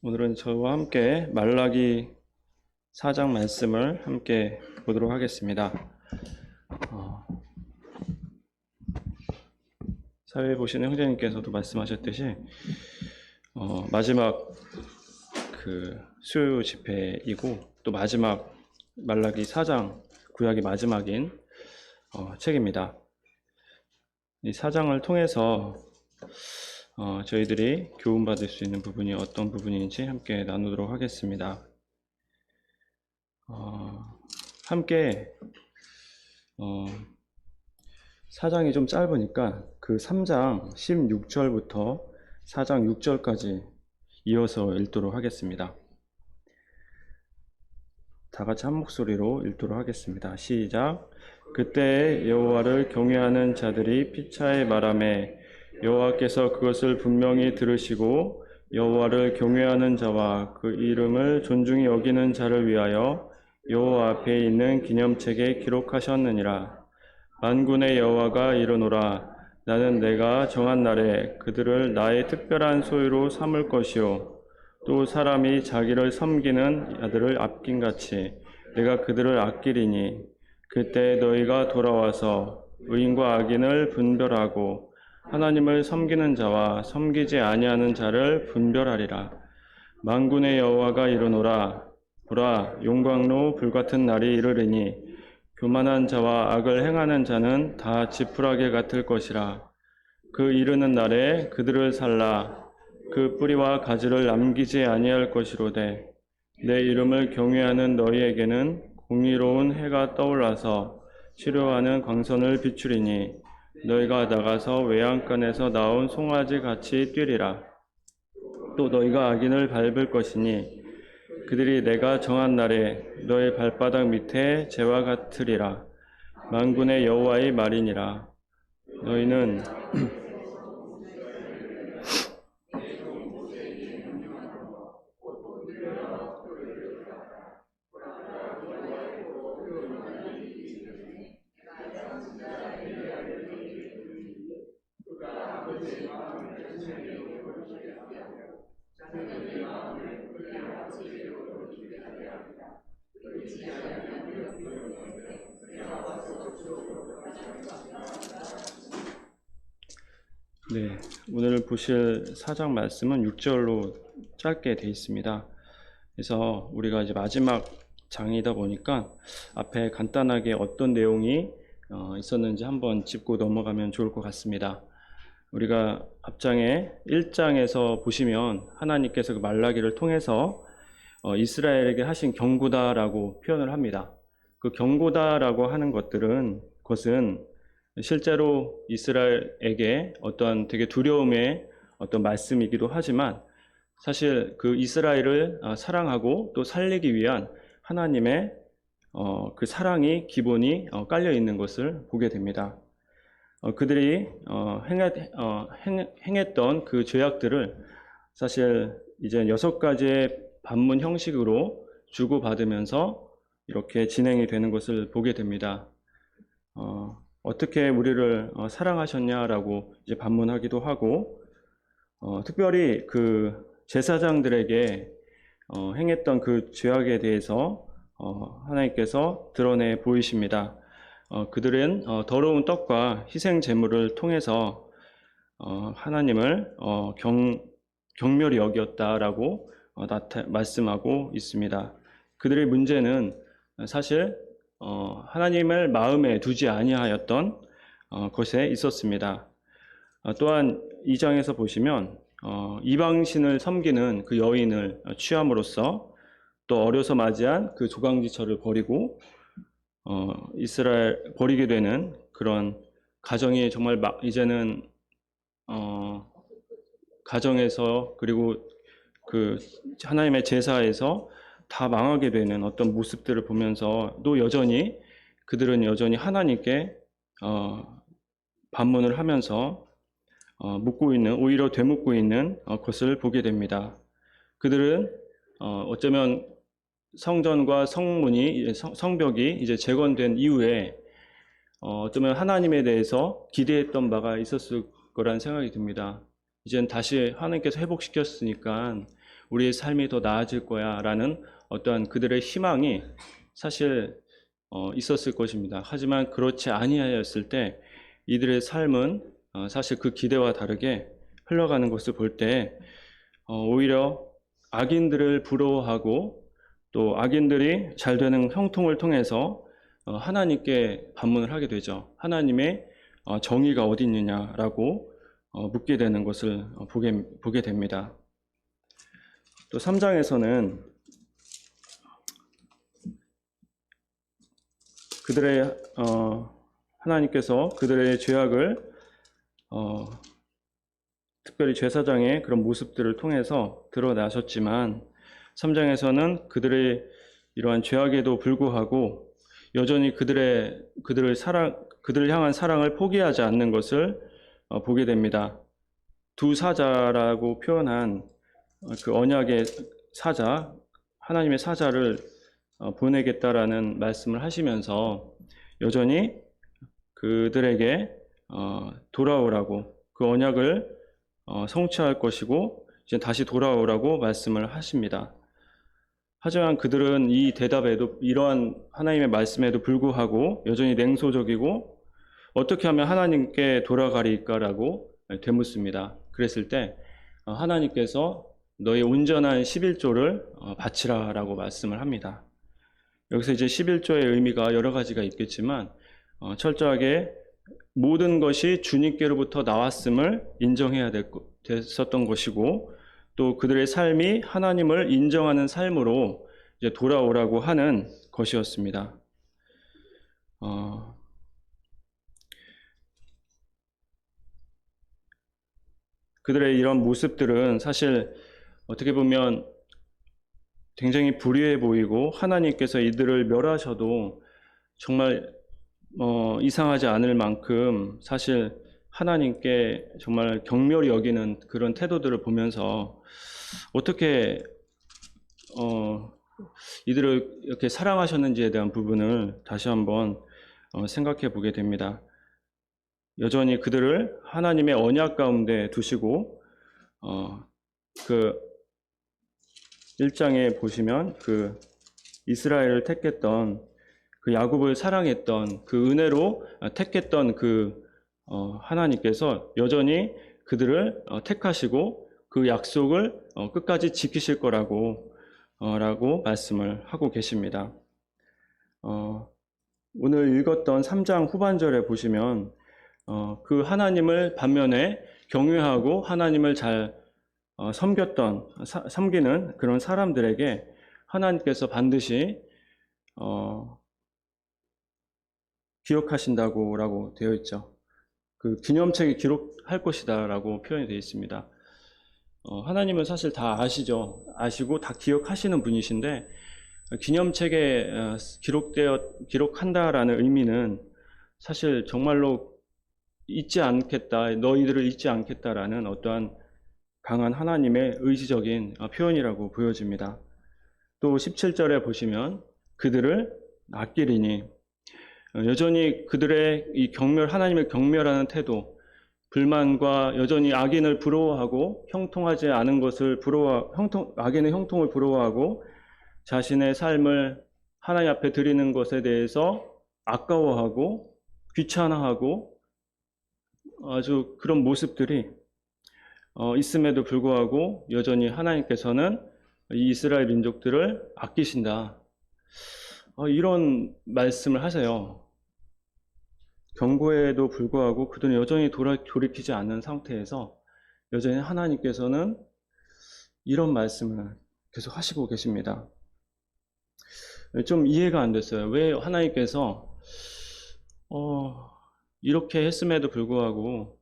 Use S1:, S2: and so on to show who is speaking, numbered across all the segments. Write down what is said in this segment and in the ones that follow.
S1: 오늘은 저와 함께 말라기 4장 말씀을 함께 보도록 하겠습니다. 사회 보시는 형제님께서도 말씀하셨듯이 마지막 수요 집회이고 또 마지막 말라기 4장 구약의 마지막인 책입니다. 이 4장을 통해서 저희들이 교훈받을 수 있는 부분이 어떤 부분인지 함께 나누도록 하겠습니다. 함께 4장이 좀 짧으니까 그 3장 16절부터 4장 6절까지 이어서 읽도록 하겠습니다. 다 같이 한 목소리로 읽도록 하겠습니다. 시작. 그때 여호와를 경외하는 자들이 피차에 말하매 여호와께서 그것을 분명히 들으시고 여호와를 경외하는 자와 그 이름을 존중히 여기는 자를 위하여 여호와 앞에 있는 기념책에 기록하셨느니라. 만군의 여호와가 이르노라. 나는 내가 정한 날에 그들을 나의 특별한 소유로 삼을 것이요 또 사람이 자기를 섬기는 아들을 아낀같이 내가 그들을 아끼리니 그때 너희가 돌아와서 의인과 악인을 분별하고 하나님을 섬기는 자와 섬기지 아니하는 자를 분별하리라. 만군의 여호와가 이르노라. 보라, 용광로 불같은 날이 이르리니 교만한 자와 악을 행하는 자는 다 지푸라기 같을 것이라. 그 이르는 날에 그들을 살라 그 뿌리와 가지를 남기지 아니할 것이로되 내 이름을 경외하는 너희에게는 공의로운 해가 떠올라서 치료하는 광선을 비추리니 너희가 나가서 외양간에서 나온 송아지 같이 뛰리라. 또 너희가 악인을 밟을 것이니 그들이 내가 정한 날에 너희 발바닥 밑에 재와 같으리라. 만군의 여호와의 말이니라. 너희는 네, 오늘 보실 4장 말씀은 6절로 짧게 되어 있습니다. 그래서 우리가 이제 마지막 장이다 보니까 앞에 간단하게 어떤 내용이 있었는지 한번 짚고 넘어가면 좋을 것 같습니다. 우리가 앞장에 1장에서 보시면 하나님께서 그 말라기를 통해서 이스라엘에게 하신 경고다라고 표현을 합니다. 그 경고다라고 하는 것은 실제로 이스라엘에게 어떤 되게 두려움의 어떤 말씀이기도 하지만 사실 그 이스라엘을 사랑하고 또 살리기 위한 하나님의 그 사랑이 기본이 깔려 있는 것을 보게 됩니다. 그들이 행했던 그 죄악들을 사실 이제 6가지의 반문 형식으로 주고받으면서 이렇게 진행이 되는 것을 보게 됩니다. 어떻게 우리를 사랑하셨냐라고 이제 반문하기도 하고, 특별히 그 제사장들에게 행했던 그 죄악에 대해서 하나님께서 드러내 보이십니다. 그들은 더러운 떡과 희생 제물을 통해서 하나님을 경멸히 여겼다라고 말씀하고 있습니다. 그들의 문제는 사실 하나님을 마음에 두지 아니하였던 것에 있었습니다. 또한 2장에서 보시면 이방신을 섬기는 그 여인을 취함으로써 또 어려서 맞이한 그 조강지처를 버리고 이스라엘 버리게 되는 그런 가정이 정말 이제는 가정에서 그리고 그 하나님의 제사에서 다 망하게 되는 어떤 모습들을 보면서 또 그들은 여전히 하나님께 반문을 하면서 오히려 되묻고 있는 것을 보게 됩니다. 그들은 어쩌면 성전과 성벽이 이제 재건된 이후에 어쩌면 하나님에 대해서 기대했던 바가 있었을 거란 생각이 듭니다. 이젠 다시 하나님께서 회복시켰으니까 우리의 삶이 더 나아질 거야 라는 어떠한 그들의 희망이 사실 있었을 것입니다. 하지만 그렇지 아니하였을 때 이들의 삶은 사실 그 기대와 다르게 흘러가는 것을 볼 때 오히려 악인들을 부러워하고 또 악인들이 잘 되는 형통을 통해서 하나님께 반문을 하게 되죠. 하나님의 정의가 어디 있느냐라고 묻게 되는 것을 보게 됩니다. 또 3장에서는 그들의 하나님께서 그들의 죄악을 특별히 제사장의 그런 모습들을 통해서 드러나셨지만 3장에서는 그들의 이러한 죄악에도 불구하고 여전히 그들을 향한 사랑을 포기하지 않는 것을 보게 됩니다. 두 사자라고 표현한 그 언약의 사자, 하나님의 사자를 보내겠다라는 말씀을 하시면서 여전히 그들에게 돌아오라고 그 언약을 성취할 것이고 이제 다시 돌아오라고 말씀을 하십니다. 하지만 그들은 이 대답에도 이러한 하나님의 말씀에도 불구하고 여전히 냉소적이고 어떻게 하면 하나님께 돌아가리까라고 되묻습니다. 그랬을 때 하나님께서 너의 온전한 11조를 바치라라고 말씀을 합니다. 여기서 이제 11조의 의미가 여러 가지가 있겠지만 철저하게 모든 것이 주님께로부터 나왔음을 인정해야 됐었던 것이고 또 그들의 삶이 하나님을 인정하는 삶으로 이제 돌아오라고 하는 것이었습니다. 그들의 이런 모습들은 사실 어떻게 보면 굉장히 불의해 보이고 하나님께서 이들을 멸하셔도 정말 이상하지 않을 만큼 사실 하나님께 정말 경멸히 여기는 그런 태도들을 보면서 어떻게 이들을 이렇게 사랑하셨는지에 대한 부분을 다시 한번 생각해 보게 됩니다. 여전히 그들을 하나님의 언약 가운데 두시고 그 1장에 보시면 그 이스라엘을 택했던 그 야곱을 사랑했던 그 은혜로 택했던 그 하나님께서 여전히 그들을 택하시고 그 약속을 끝까지 지키실 거라고 라고 말씀을 하고 계십니다. 오늘 읽었던 3장 후반절에 보시면 그 하나님을 반면에 경외하고 하나님을 잘 섬기는 그런 사람들에게 하나님께서 반드시 기억하신다고 되어 있죠. 그 기념책에 기록할 것이다 라고 표현이 되어 있습니다. 하나님은 사실 다 아시죠. 아시고 다 기억하시는 분이신데 기념책에 기록한다라는 의미는 사실 정말로 잊지 않겠다, 너희들을 잊지 않겠다라는 어떠한 강한 하나님의 의지적인 표현이라고 보여집니다. 또 17절에 보시면 그들을 아끼리니 여전히 그들의 이 하나님을 경멸하는 태도, 불만과 여전히 악인을 부러워하고 형통하지 않은 것을 악인의 형통을 부러워하고 자신의 삶을 하나님 앞에 드리는 것에 대해서 아까워하고 귀찮아하고 아주 그런 모습들이 있음에도 불구하고 여전히 하나님께서는 이 이스라엘 민족들을 아끼신다. 이런 말씀을 하세요. 경고에도 불구하고 그들은 여전히 돌이키지 않는 상태에서 여전히 하나님께서는 이런 말씀을 계속 하시고 계십니다. 좀 이해가 안 됐어요. 왜 하나님께서 이렇게 했음에도 불구하고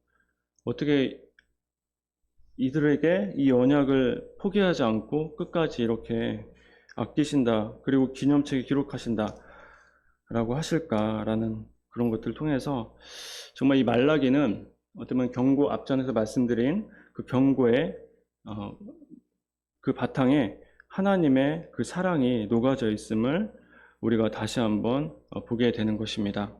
S1: 어떻게 이들에게 이 언약을 포기하지 않고 끝까지 이렇게 아끼신다, 그리고 기념책에 기록하신다 라고 하실까라는 그런 것들을 통해서 정말 이 말라기는 어쩌면 경고, 앞전에서 말씀드린 그 경고의 그 바탕에 하나님의 그 사랑이 녹아져 있음을 우리가 다시 한번 보게 되는 것입니다.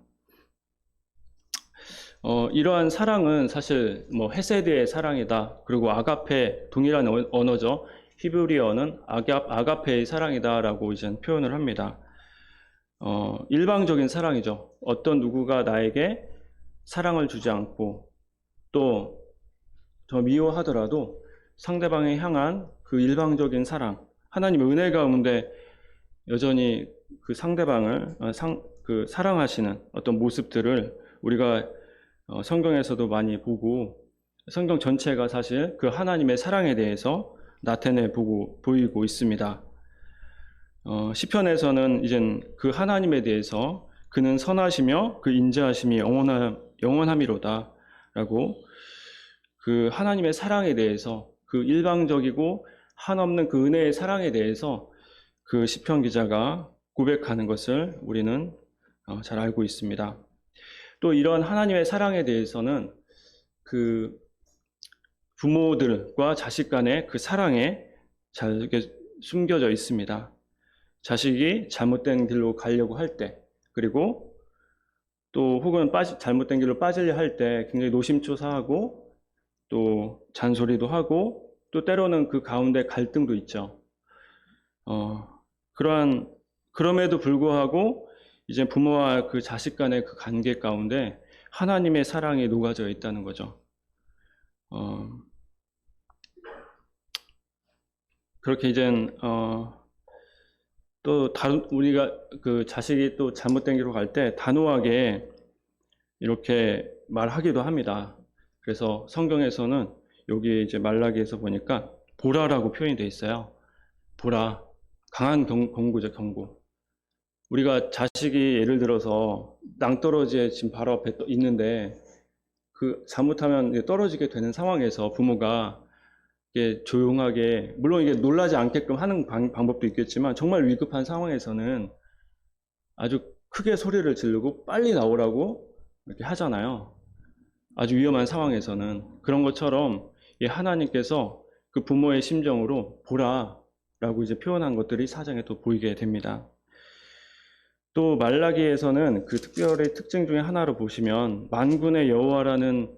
S1: 이러한 사랑은 사실 헤세드의 사랑이다. 그리고 아가페, 동일한 언어죠. 히브리어는 아가페의 사랑이다라고 이제 표현을 합니다. 일방적인 사랑이죠. 어떤 누구가 나에게 사랑을 주지 않고 또 더 미워하더라도 상대방에 향한 그 일방적인 사랑, 하나님의 은혜 가운데 여전히 그 상대방을 사랑하시는 어떤 모습들을 우리가 성경에서도 많이 보고, 성경 전체가 사실 그 하나님의 사랑에 대해서 나타내 보이고 있습니다. 시편에서는 이젠 그 하나님에 대해서 그는 선하시며 그 인자하심이 영원함이로다 라고 그 하나님의 사랑에 대해서, 그 일방적이고 한없는 그 은혜의 사랑에 대해서 그 시편 기자가 고백하는 것을 우리는 잘 알고 있습니다. 또 이런 하나님의 사랑에 대해서는 그 부모들과 자식 간의 그 사랑에 잘 숨겨져 있습니다. 자식이 잘못된 길로 가려고 할 때, 그리고 또 혹은 잘못된 길로 빠지려 할 때 굉장히 노심초사하고 또 잔소리도 하고 또 때로는 그 가운데 갈등도 있죠. 그럼에도 불구하고 이제 부모와 그 자식 간의 그 관계 가운데 하나님의 사랑이 녹아져 있다는 거죠. 그렇게 이젠 또 우리가 그 자식이 또 잘못된 길로 갈 때 단호하게 이렇게 말하기도 합니다. 그래서 성경에서는 여기 이제 말라기에서 보니까 보라라고 표현이 되어 있어요. 보라, 강한 경고죠, 경고. 우리가 자식이 예를 들어서 낭떠러지에 지금 바로 앞에 있는데 그 잘못하면 떨어지게 되는 상황에서 부모가 이게 조용하게, 물론 이게 놀라지 않게끔 하는 방법도 있겠지만 정말 위급한 상황에서는 아주 크게 소리를 지르고 빨리 나오라고 이렇게 하잖아요. 아주 위험한 상황에서는. 그런 것처럼 하나님께서 그 부모의 심정으로 보라라고 이제 표현한 것들이 사장에 또 보이게 됩니다. 또 말라기에서는 그 특별의 특징 중에 하나로 보시면 만군의 여호와라는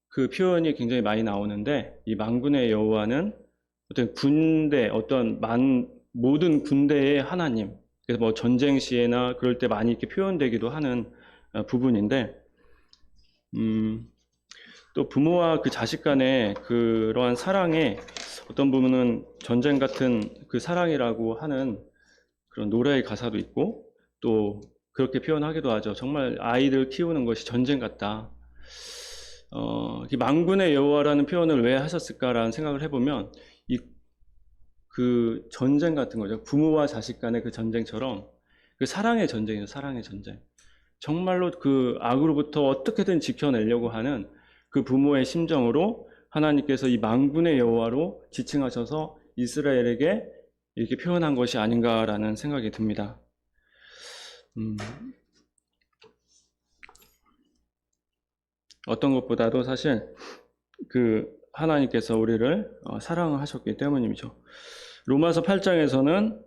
S1: 그 표현이 굉장히 많이 나오는데, 이 만군의 여호와는 어떤 군대, 모든 군대의 하나님, 그래서 뭐 전쟁 시에나 그럴 때 많이 이렇게 표현되기도 하는 부분인데, 또 부모와 그 자식 간의 그러한 사랑에 어떤 부분은 전쟁 같은 그 사랑이라고 하는 그런 노래의 가사도 있고, 또 그렇게 표현하기도 하죠. 정말 아이들 키우는 것이 전쟁 같다. 만군의 여호와라는 표현을 왜 하셨을까라는 생각을 해보면 그 전쟁 같은 거죠. 부모와 자식 간의 그 전쟁처럼 그 사랑의 전쟁이죠. 사랑의 전쟁. 정말로 그 악으로부터 어떻게든 지켜내려고 하는 그 부모의 심정으로 하나님께서 이 만군의 여호와로 지칭하셔서 이스라엘에게 이렇게 표현한 것이 아닌가라는 생각이 듭니다. 어떤 것보다도 사실 그 하나님께서 우리를 사랑하셨기 때문이죠. 로마서 8장에서는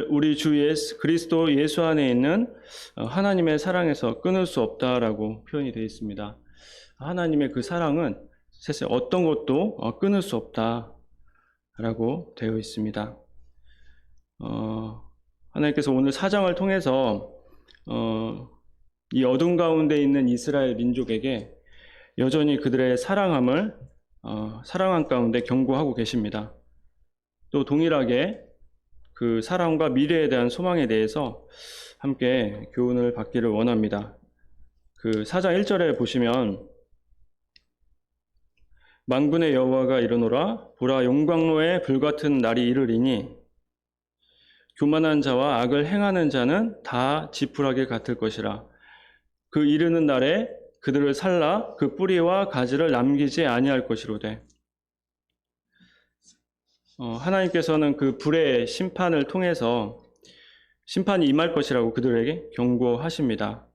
S1: 우리 주 그리스도 예수 안에 있는 하나님의 사랑에서 끊을 수 없다라고 표현이 되어 있습니다. 하나님의 그 사랑은 세상 어떤 것도 끊을 수 없다라고 되어 있습니다. 하나님께서 오늘 4장을 통해서 이 어둠 가운데 있는 이스라엘 민족에게 여전히 그들의 사랑함 가운데 경고하고 계십니다. 또 동일하게 그 사랑과 미래에 대한 소망에 대해서 함께 교훈을 받기를 원합니다. 그 4장 1절에 보시면 만군의 여호와가 이르노라 보라 용광로에 불같은 날이 이르리니 교만한 자와 악을 행하는 자는 다 지푸라기 같을 것이라. 그 이르는 날에 그들을 살라 그 뿌리와 가지를 남기지 아니할 것이로되. 하나님께서는 그 불의 심판을 통해서 심판이 임할 것이라고 그들에게 경고하십니다.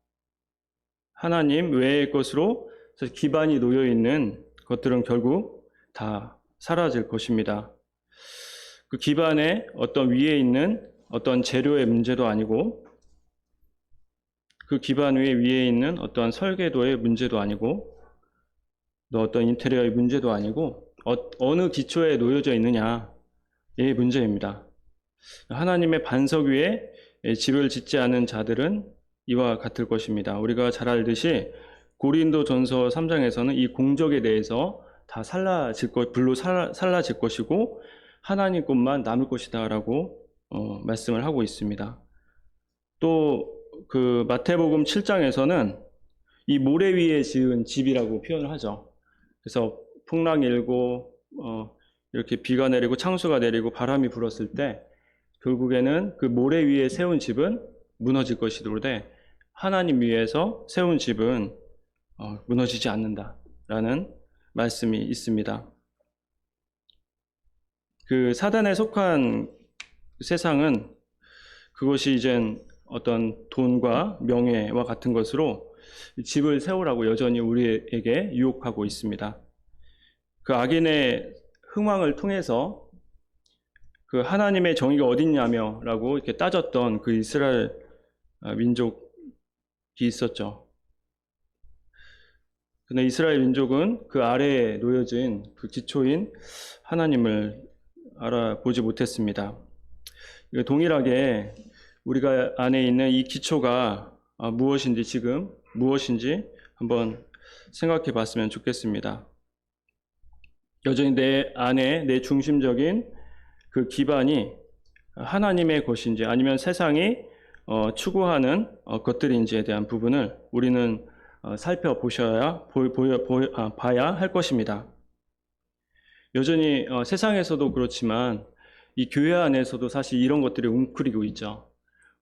S1: 하나님 외의 것으로 기반이 놓여 있는 것들은 결국 다 사라질 것입니다. 그 기반에 어떤 위에 있는 어떤 재료의 문제도 아니고, 그 기반 위에 있는 어떤 설계도의 문제도 아니고, 또 어떤 인테리어의 문제도 아니고, 어느 기초에 놓여져 있느냐의 문제입니다. 하나님의 반석 위에 집을 짓지 않은 자들은 이와 같을 것입니다. 우리가 잘 알듯이 고린도전서 3장에서는 이 공적에 대해서 다 불로 살라질 것이고 하나님 것만 남을 것이다라고 말씀을 하고 있습니다. 또 그 마태복음 7장에서는 이 모래 위에 지은 집이라고 표현을 하죠. 그래서 풍랑이 일고 이렇게 비가 내리고 창수가 내리고 바람이 불었을 때 결국에는 그 모래 위에 세운 집은 무너질 것이로되 하나님 위에서 세운 집은 무너지지 않는다라는 말씀이 있습니다. 그 사단에 속한 세상은 그것이 이젠 어떤 돈과 명예와 같은 것으로 집을 세우라고 여전히 우리에게 유혹하고 있습니다. 그 악인의 흥황을 통해서 그 하나님의 정의가 어딨냐며라고 이렇게 따졌던 그 이스라엘 민족이 있었죠. 근데 이스라엘 민족은 그 아래에 놓여진 그 기초인 하나님을 알아보지 못했습니다. 동일하게 우리가 안에 있는 이 기초가 무엇인지 한번 생각해 봤으면 좋겠습니다. 여전히 내 안에 내 중심적인 그 기반이 하나님의 것인지 아니면 세상이 추구하는 것들인지에 대한 부분을 우리는 봐야 할 것입니다. 여전히 세상에서도 그렇지만 이 교회 안에서도 사실 이런 것들이 웅크리고 있죠.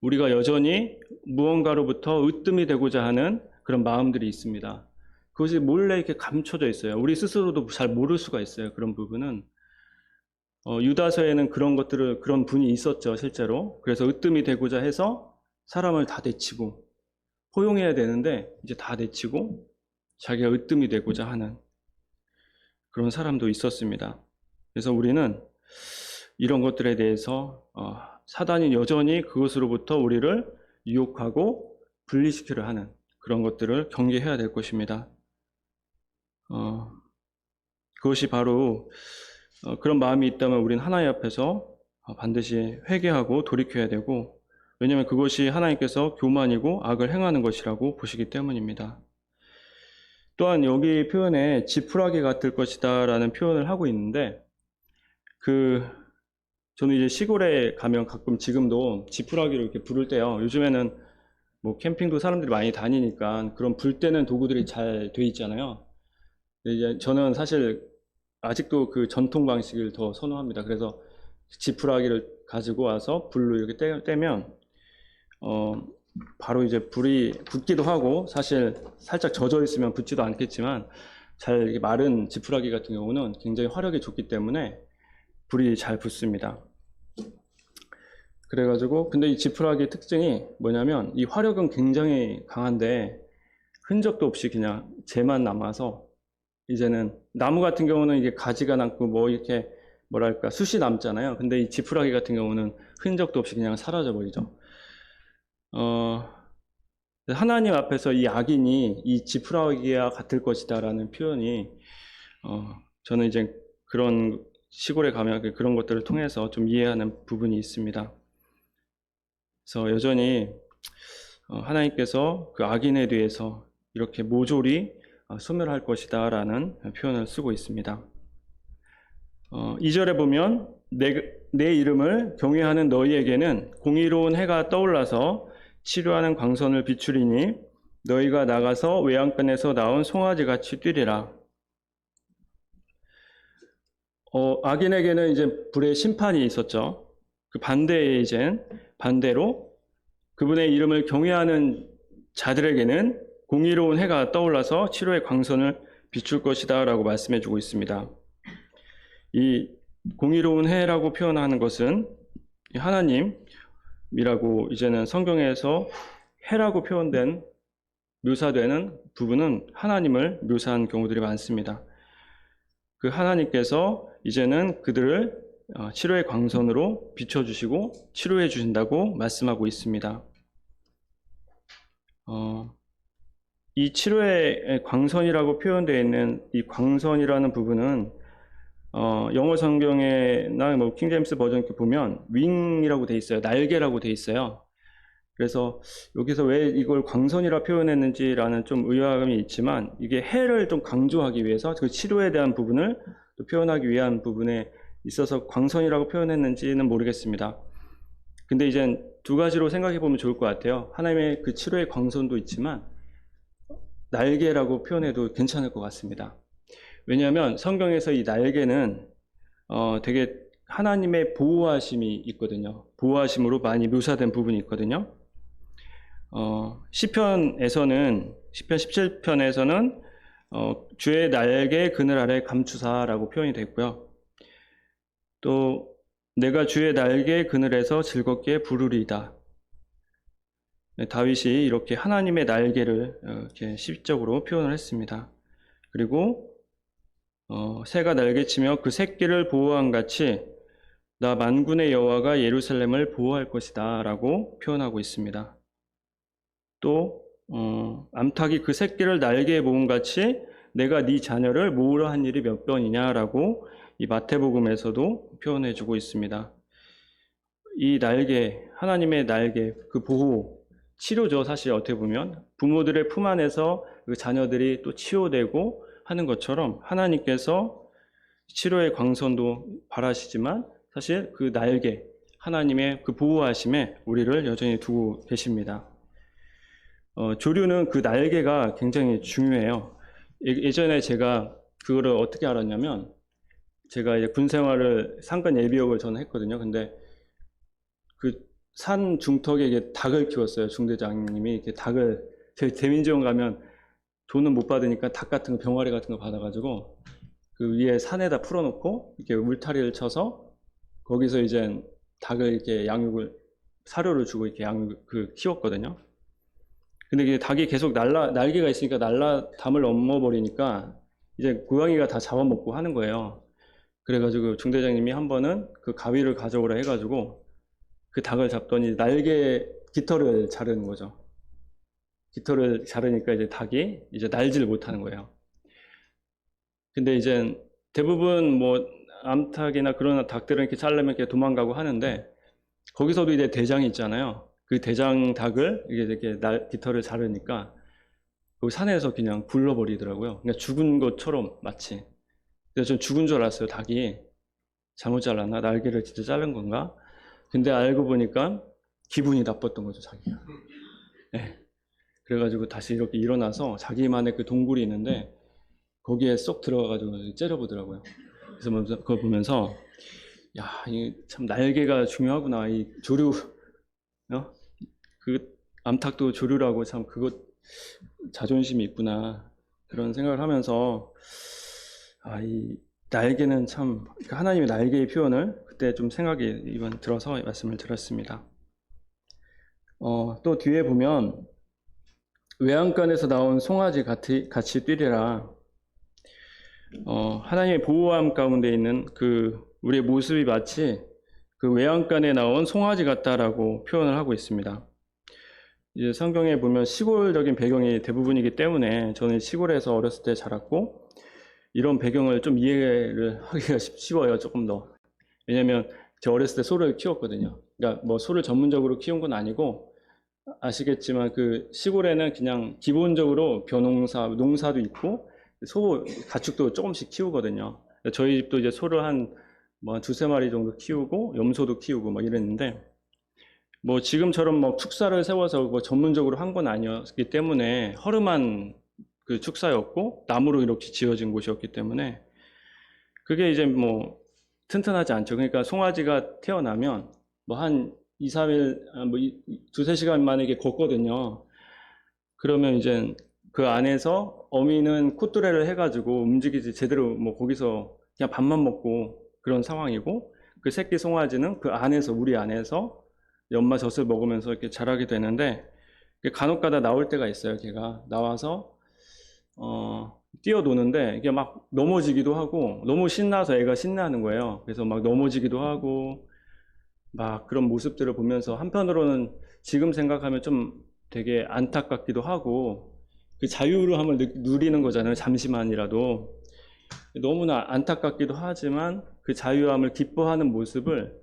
S1: 우리가 여전히 무언가로부터 으뜸이 되고자 하는 그런 마음들이 있습니다. 그것이 몰래 이렇게 감춰져 있어요. 우리 스스로도 잘 모를 수가 있어요. 그런 부분은. 유다서에는 그런 분이 있었죠, 실제로. 그래서 으뜸이 되고자 해서 사람을 다 내치고, 포용해야 되는데, 이제 다 내치고, 자기가 으뜸이 되고자 하는 그런 사람도 있었습니다. 그래서 우리는 이런 것들에 대해서, 사단이 여전히 그것으로부터 우리를 유혹하고 분리시키려 하는 그런 것들을 경계해야 될 것입니다. 그것이 바로 그런 마음이 있다면 우리는 하나님 앞에서 반드시 회개하고 돌이켜야 되고, 왜냐하면 그것이 하나님께서 교만이고 악을 행하는 것이라고 보시기 때문입니다. 또한 여기 표현에 지푸라기 같을 것이다 라는 표현을 하고 있는데, 저는 이제 시골에 가면 가끔 지금도 지푸라기로 이렇게 불을 때요. 요즘에는 뭐 캠핑도 사람들이 많이 다니니까 그런 불 때는 도구들이 잘 돼 있잖아요. 이제 저는 사실 아직도 그 전통 방식을 더 선호합니다. 그래서 지푸라기를 가지고 와서 불로 이렇게 떼면 바로 이제 불이 붙기도 하고, 사실 살짝 젖어 있으면 붙지도 않겠지만 잘 이렇게 마른 지푸라기 같은 경우는 굉장히 화력이 좋기 때문에 불이 잘 붙습니다. 그래가지고 근데 이 지푸라기의 특징이 뭐냐면 이 화력은 굉장히 강한데 흔적도 없이 그냥 재만 남아서, 이제는 나무 같은 경우는 이게 가지가 남고 뭐 이렇게 뭐랄까 숯이 남잖아요. 근데 이 지푸라기 같은 경우는 흔적도 없이 그냥 사라져 버리죠. 하나님 앞에서 이 악인이 이 지푸라기와 같을 것이다라는 표현이 저는 이제 그런 시골에 가면 그런 것들을 통해서 좀 이해하는 부분이 있습니다. 그래서 여전히 하나님께서 그 악인에 대해서 이렇게 모조리 소멸할 것이다 라는 표현을 쓰고 있습니다. 2절에 보면 내 이름을 경외하는 너희에게는 공의로운 해가 떠올라서 치료하는 광선을 비추리니 너희가 나가서 외양간에서 나온 송아지같이 뛰리라. 악인에게는 이제 불의 심판이 있었죠. 그 반대로 그분의 이름을 경외하는 자들에게는 공의로운 해가 떠올라서 치료의 광선을 비출 것이다 라고 말씀해 주고 있습니다. 이 공의로운 해라고 표현하는 것은 하나님이라고 이제는 성경에서 해라고 묘사되는 부분은 하나님을 묘사한 경우들이 많습니다. 그 하나님께서 이제는 그들을 치료의 광선으로 비춰주시고 치료해 주신다고 말씀하고 있습니다. 이 치료의 광선이라고 표현되어 있는 이 광선이라는 부분은 영어 성경에나 뭐 킹제임스 버전 이렇게 보면 wing이라고 돼 있어요. 날개라고 돼 있어요. 그래서 여기서 왜 이걸 광선이라 표현했는지라는 좀 의아함이 있지만 이게 해를 좀 강조하기 위해서 그 치료에 대한 부분을 또 표현하기 위한 부분에 있어서 광선이라고 표현했는지는 모르겠습니다. 근데 이제 두 가지로 생각해 보면 좋을 것 같아요. 하나님의 그 치료의 광선도 있지만 날개라고 표현해도 괜찮을 것 같습니다. 왜냐하면 성경에서 이 날개는 되게 하나님의 보호하심이 있거든요. 보호하심으로 많이 묘사된 부분이 있거든요. 시편에서는 시편 17편에서는 주의 날개 그늘 아래 감추사라고 표현이 됐고요. 또 내가 주의 날개 그늘에서 즐겁게 부르리이다. 다윗이 이렇게 하나님의 날개를 이렇게 시적으로 표현을 했습니다. 그리고 새가 날개치며 그 새끼를 보호한 같이 나 만군의 여호와가 예루살렘을 보호할 것이다 라고 표현하고 있습니다. 또 암탉이 그 새끼를 날개에 모은 같이 내가 네 자녀를 모으려 한 일이 몇 번이냐라고 이 마태복음에서도 표현해주고 있습니다. 이 날개, 하나님의 날개, 그 보호, 치료죠. 사실 어떻게 보면 부모들의 품 안에서 그 자녀들이 또 치유되고 하는 것처럼 하나님께서 치료의 광선도 바라시지만 사실 그 날개, 하나님의 그 보호하심에 우리를 여전히 두고 계십니다. 조류는 그 날개가 굉장히 중요해요. 예전에 제가 그거를 어떻게 알았냐면 제가 이제 군 생활을 상근 예비역을 저는 했거든요. 근데 그 산 중턱에 이게 닭을 키웠어요. 중대장님이 이렇게 닭을 대민지원 가면 돈은 못 받으니까 닭 같은 거 병아리 같은 거 받아가지고 그 위에 산에다 풀어놓고 이렇게 울타리를 쳐서 거기서 이제 닭을 이렇게 양육을 사료를 주고 이렇게 키웠거든요. 근데 이게 닭이 계속 날개가 있으니까 담을 넘어버리니까 이제 고양이가 다 잡아먹고 하는 거예요. 그래가지고 중대장님이 한 번은 그 가위를 가져오라 해가지고 그 닭을 잡더니 날개 깃털을 자르는 거죠. 깃털을 자르니까 이제 닭이 이제 날지를 못하는 거예요. 근데 이제 대부분 뭐 암탉이나 그런 닭들은 이렇게 자르면 이렇게 도망가고 하는데 거기서도 이제 대장이 있잖아요. 그 대장 닭을 이렇게 깃털을 자르니까 그 산에서 그냥 굴러버리더라고요. 그냥 죽은 것처럼 마치. 그래서 전 죽은 줄 알았어요. 닭이 잘못 잘랐나? 날개를 진짜 자른 건가? 근데 알고 보니까 기분이 나빴던 거죠, 자기가. 네. 그래가지고 다시 이렇게 일어나서 자기만의 그 동굴이 있는데 거기에 쏙 들어가가지고 째려보더라고요. 그래서 그걸 보면서 야, 이 참 날개가 중요하구나. 이 조류, 그 암탉도 조류라고 참 그것 자존심이 있구나. 그런 생각을 하면서 이 날개는 참 하나님의 날개의 표현을 그때 좀 생각이 이번 들어서 말씀을 드렸습니다. 또 뒤에 보면 외양간에서 나온 송아지 같이 뛰리라. 하나님의 보호함 가운데 있는 그 우리의 모습이 마치 그 외양간에 나온 송아지 같다라고 표현을 하고 있습니다. 이제 성경에 보면 시골적인 배경이 대부분이기 때문에 저는 시골에서 어렸을 때 자랐고 이런 배경을 좀 이해를 하기가 쉬워요. 조금 더. 왜냐면 제가 어렸을 때 소를 키웠거든요. 그러니까 뭐 소를 전문적으로 키운 건 아니고 아시겠지만 그 시골에는 그냥 기본적으로 농사도 있고 가축도 조금씩 키우거든요. 저희 집도 이제 소를 한 두세 마리 정도 키우고 염소도 키우고 막 이랬는데 뭐 지금처럼 뭐 축사를 세워서 뭐 전문적으로 한 건 아니었기 때문에 허름한 그 축사였고 나무로 이렇게 지어진 곳이었기 때문에 그게 이제 뭐 튼튼하지 않죠. 그러니까 송아지가 태어나면 뭐 한 2, 3일, 뭐 두세 시간 만에 이게 걷거든요. 그러면 이제 그 안에서 어미는 콧뚜레를 해가지고 움직이지 제대로 뭐 거기서 그냥 밥만 먹고 그런 상황이고 그 새끼 송아지는 그 안에서 우리 안에서 연마젖을 먹으면서 이렇게 자라게 되는데 간혹가다 나올 때가 있어요. 걔가 나와서 뛰어노는데 이게 막 넘어지기도 하고 너무 신나서 애가 신나는 거예요. 그래서 막 넘어지기도 하고 막 그런 모습들을 보면서 한편으로는 지금 생각하면 좀 되게 안타깝기도 하고 그 자유함을 누리는 거잖아요. 잠시만이라도. 너무나 안타깝기도 하지만 그 자유함을 기뻐하는 모습을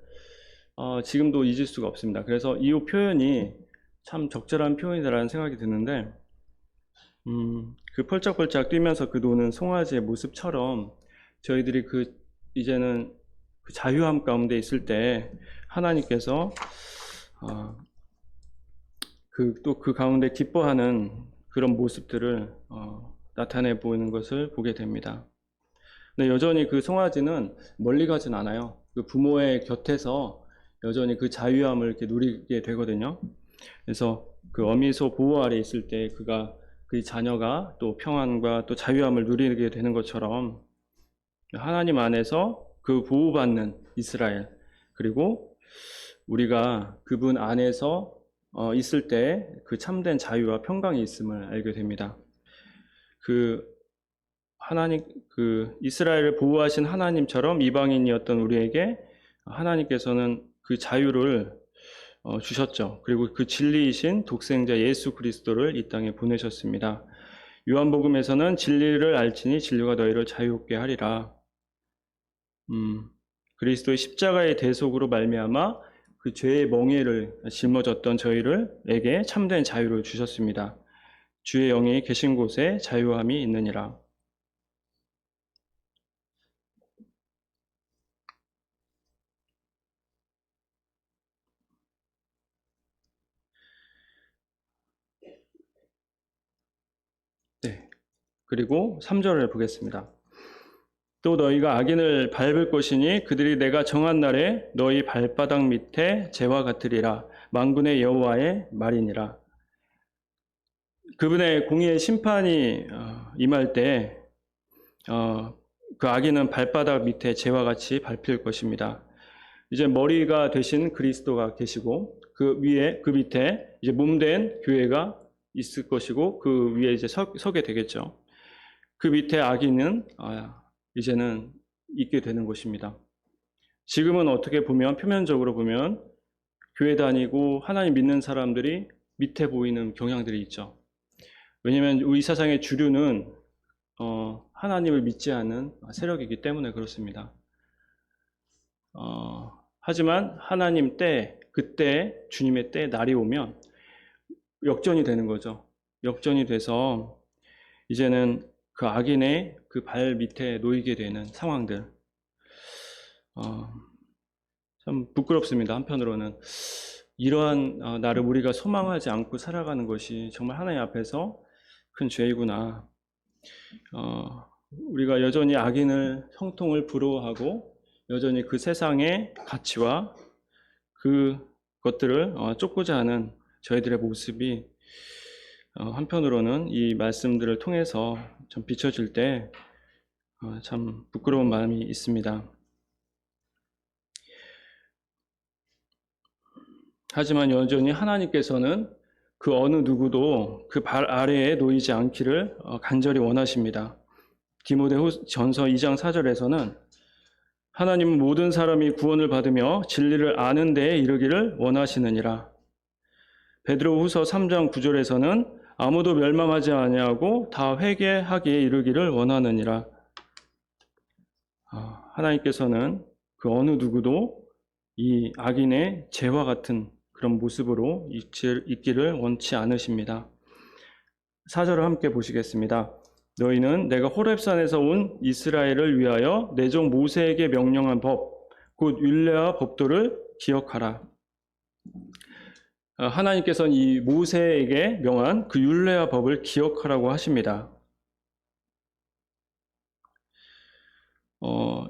S1: 지금도 잊을 수가 없습니다. 그래서 이 표현이 참 적절한 표현이라는 생각이 드는데, 그 펄쩍펄쩍 뛰면서 그 노는 송아지의 모습처럼 저희들이 이제는 그 자유함 가운데 있을 때 하나님께서 또 그 가운데 기뻐하는 그런 모습들을 나타내 보이는 것을 보게 됩니다. 근데 여전히 그 송아지는 멀리 가진 않아요. 그 부모의 곁에서 여전히 그 자유함을 이렇게 누리게 되거든요. 그래서 그 어미소 보호 아래 있을 때 그 자녀가 또 평안과 또 자유함을 누리게 되는 것처럼 하나님 안에서 그 보호받는 이스라엘, 그리고 우리가 그분 안에서 있을 때 그 참된 자유와 평강이 있음을 알게 됩니다. 그 이스라엘을 보호하신 하나님처럼 이방인이었던 우리에게 하나님께서는 그 자유를 주셨죠. 그리고 그 진리이신 독생자 예수 그리스도를 이 땅에 보내셨습니다. 요한복음에서는 진리를 알지니 진리가 너희를 자유롭게 하리라. 그리스도의 십자가의 대속으로 말미암아 그 죄의 멍에를 짊어졌던 저희를에게 참된 자유를 주셨습니다. 주의 영이 계신 곳에 자유함이 있느니라. 네. 그리고 3절을 보겠습니다. 또 너희가 악인을 밟을 것이니 그들이 내가 정한 날에 너희 발바닥 밑에 재와 같으리라. 만군의 여호와의 말이니라. 그분의 공의의 심판이 임할 때 그 악인은 발바닥 밑에 재와 같이 밟힐 것입니다. 이제 머리가 되신 그리스도가 계시고 그 위에 그 밑에 이제 몸된 교회가 있을 것이고 그 위에 이제 서게 되겠죠. 그 밑에 악인은 이제는 있게 되는 것입니다. 지금은 어떻게 보면 표면적으로 보면 교회 다니고 하나님 믿는 사람들이 밑에 보이는 경향들이 있죠. 왜냐하면 우리 세상의 주류는 하나님을 믿지 않는 세력이기 때문에 그렇습니다. 하지만 하나님 그때 주님의 때 날이 오면 역전이 되는 거죠. 역전이 돼서 이제는 그 악인의 그 발 밑에 놓이게 되는 상황들. 참 부끄럽습니다. 한편으로는 이러한 나를 우리가 소망하지 않고 살아가는 것이 정말 하나님 앞에서 큰 죄이구나. 우리가 여전히 악인을 형통을 부러워하고 여전히 그 세상의 가치와 그 것들을 쫓고자 하는 저희들의 모습이 한편으로는 이 말씀들을 통해서 좀 비춰질 때 참 부끄러운 마음이 있습니다. 하지만 여전히 하나님께서는 그 어느 누구도 그 발 아래에 놓이지 않기를 간절히 원하십니다. 디모데전서 2장 4절에서는 하나님은 모든 사람이 구원을 받으며 진리를 아는 데에 이르기를 원하시느니라. 베드로후서 3장 9절에서는 아무도 멸망하지 아니하고 다 회개하기에 이르기를 원하느니라. 하나님께서는 그 어느 누구도 이 악인의 죄와 같은 그런 모습으로 있기를 원치 않으십니다. 4절을 함께 보시겠습니다. 너희는 내가 호렙산에서 온 이스라엘을 위하여 내 종 모세에게 명령한 법, 곧 율례와 법도를 기억하라. 하나님께서는 이 모세에게 명한 그 율례와 법을 기억하라고 하십니다.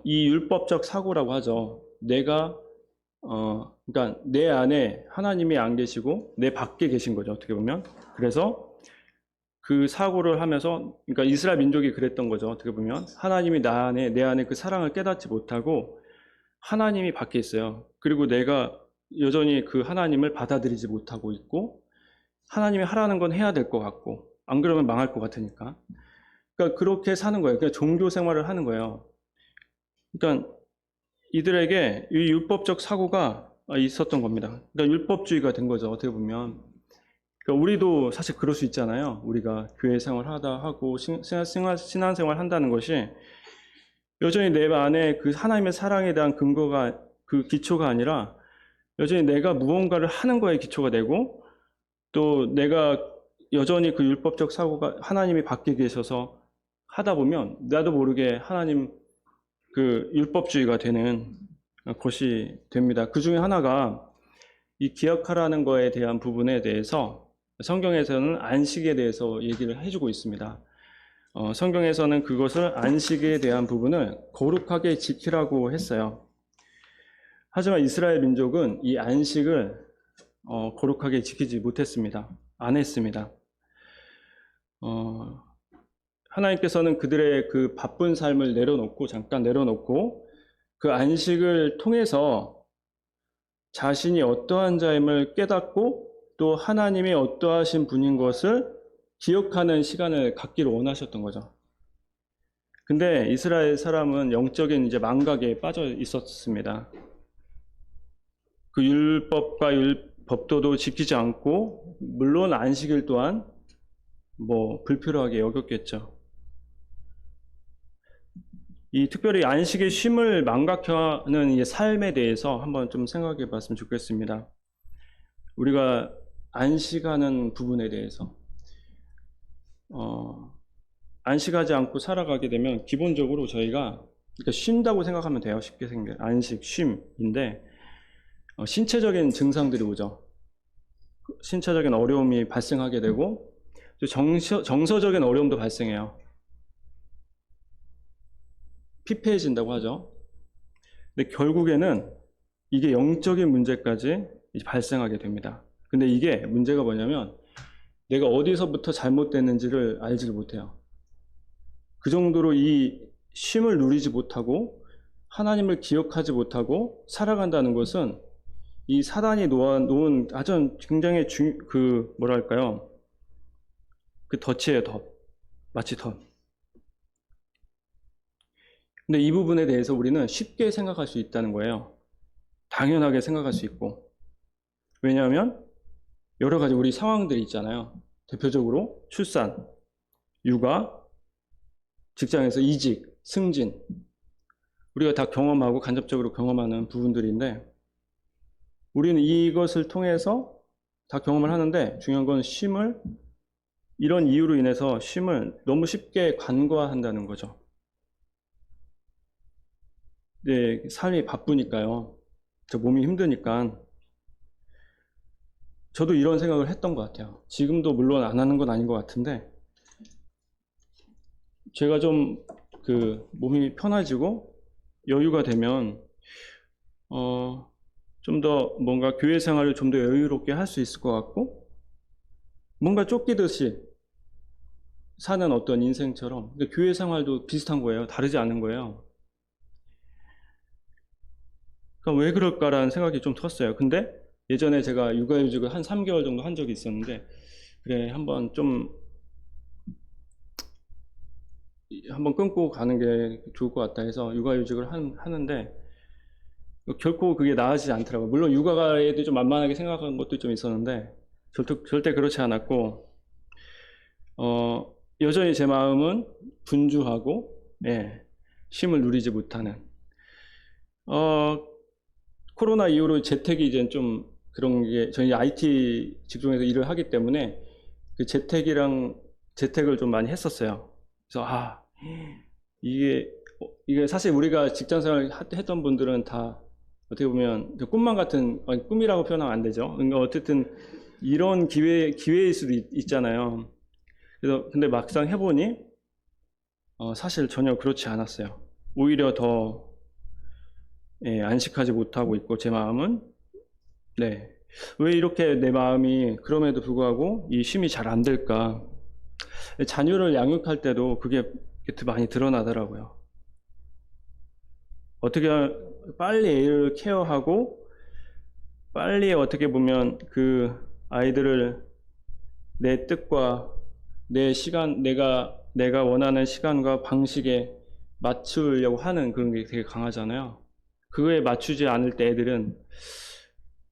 S1: 이 율법적 사고라고 하죠. 그러니까 내 안에 하나님이 안 계시고 내 밖에 계신 거죠. 어떻게 보면. 그래서 그 사고를 하면서, 그러니까 이스라엘 민족이 그랬던 거죠. 어떻게 보면 하나님이 내 안에 그 사랑을 깨닫지 못하고 하나님이 밖에 있어요. 그리고 내가 여전히 그 하나님을 받아들이지 못하고 있고 하나님이 하라는 건 해야 될 것 같고 안 그러면 망할 것 같으니까. 그러니까 그렇게 사는 거예요. 그러니까 종교 생활을 하는 거예요. 그러니까 이들에게 이 율법적 사고가 있었던 겁니다. 그러니까 율법주의가 된 거죠. 어떻게 보면. 그러니까 우리도 사실 그럴 수 있잖아요. 우리가 교회 생활 하다 하고 신앙생활 한다는 것이 여전히 내 안에 그 하나님의 사랑에 대한 근거가, 그 기초가 아니라 여전히 내가 무언가를 하는 거에 기초가 되고, 또 내가 여전히 그 율법적 사고가 하나님이 밖에 계셔서 하다 보면 나도 모르게 하나님 그 율법주의가 되는 것이 됩니다. 그 중에 하나가 이 기억하라는 거에 대한 부분에 대해서 성경에서는 안식에 대해서 얘기를 해주고 있습니다. 성경에서는 그것을 안식에 대한 부분을 거룩하게 지키라고 했어요. 하지만 이스라엘 민족은 이 안식을 거룩하게 지키지 못했습니다. 안 했습니다. 하나님께서는 그들의 그 바쁜 삶을 잠깐 내려놓고 그 안식을 통해서 자신이 어떠한 자임을 깨닫고 또 하나님이 어떠하신 분인 것을 기억하는 시간을 갖기를 원하셨던 거죠. 근데 이스라엘 사람은 영적인 이제 망각에 빠져 있었습니다. 그 율법과 법도도 지키지 않고, 물론 안식일 또한 불필요하게 여겼겠죠. 이 특별히 안식의 쉼을 망각하는 이 삶에 대해서 한번 좀 생각해 봤으면 좋겠습니다. 우리가 안식하는 부분에 대해서 안식하지 않고 살아가게 되면 기본적으로 저희가 그러니까 쉰다고 생각하면 돼요. 쉽게 생겨 안식, 쉼인데 신체적인 증상들이 오죠. 신체적인 어려움이 발생하게 되고 정서적인 어려움도 발생해요. 피폐해진다고 하죠. 근데 결국에는 이게 영적인 문제까지 발생하게 됩니다. 근데 이게 문제가 뭐냐면 내가 어디서부터 잘못됐는지를 알지를 못해요. 그 정도로 이 쉼을 누리지 못하고 하나님을 기억하지 못하고 살아간다는 것은 이 사단이 놓은 아주 굉장히 뭐랄까요? 그 덫이에요, 덫. 마치 덫. 근데 이 부분에 대해서 우리는 쉽게 생각할 수 있다는 거예요. 당연하게 생각할 수 있고. 왜냐하면 여러 가지 우리 상황들이 있잖아요. 대표적으로 출산, 육아, 직장에서 이직, 승진. 우리가 다 경험하고 간접적으로 경험하는 부분들인데 우리는 이것을 통해서 다 경험을 하는데 중요한 건 이런 이유로 인해서 쉼을 너무 쉽게 간과한다는 거죠. 네, 삶이 바쁘니까요. 몸이 힘드니까. 저도 이런 생각을 했던 것 같아요. 지금도 물론 안 하는 건 아닌 것 같은데, 제가 좀 몸이 편해지고 여유가 되면, 좀 더 뭔가 교회 생활을 좀 더 여유롭게 할 수 있을 것 같고, 뭔가 쫓기듯이 사는 어떤 인생처럼, 교회 생활도 비슷한 거예요. 다르지 않은 거예요. 그럼 왜 그럴까라는 생각이 좀 들었어요. 근데 예전에 제가 육아휴직을 한 3개월 정도 한 적이 있었는데, 그래, 한번 끊고 가는 게 좋을 것 같다 해서 육아휴직을 하는데, 결코 그게 나아지지 않더라고요. 물론 육아에 대해 좀 만만하게 생각하는 것도 좀 있었는데, 절대 그렇지 않았고, 여전히 제 마음은 분주하고, 예, 쉼을 누리지 못하는, 코로나 이후로 재택이 이제 좀 그런 게, 저희 IT 직종에서 일을 하기 때문에 그 재택을 좀 많이 했었어요. 그래서, 이게 사실 우리가 직장 생활 했던 분들은 다 어떻게 보면 꿈만 같은, 아니, 꿈이라고 표현하면 안 되죠. 그러니까 어쨌든 이런 기회일 수도 있잖아요. 그래서 근데 막상 해보니, 사실 전혀 그렇지 않았어요. 오히려 더, 예, 안식하지 못하고 있고, 제 마음은, 네. 왜 이렇게 내 마음이 그럼에도 불구하고 이 쉼이 잘 안 될까? 자녀를 양육할 때도 그게 많이 드러나더라고요. 어떻게 빨리 애를 케어하고 빨리 어떻게 보면 그 아이들을 내 뜻과 내 시간, 내가 원하는 시간과 방식에 맞추려고 하는 그런 게 되게 강하잖아요. 그거에 맞추지 않을 때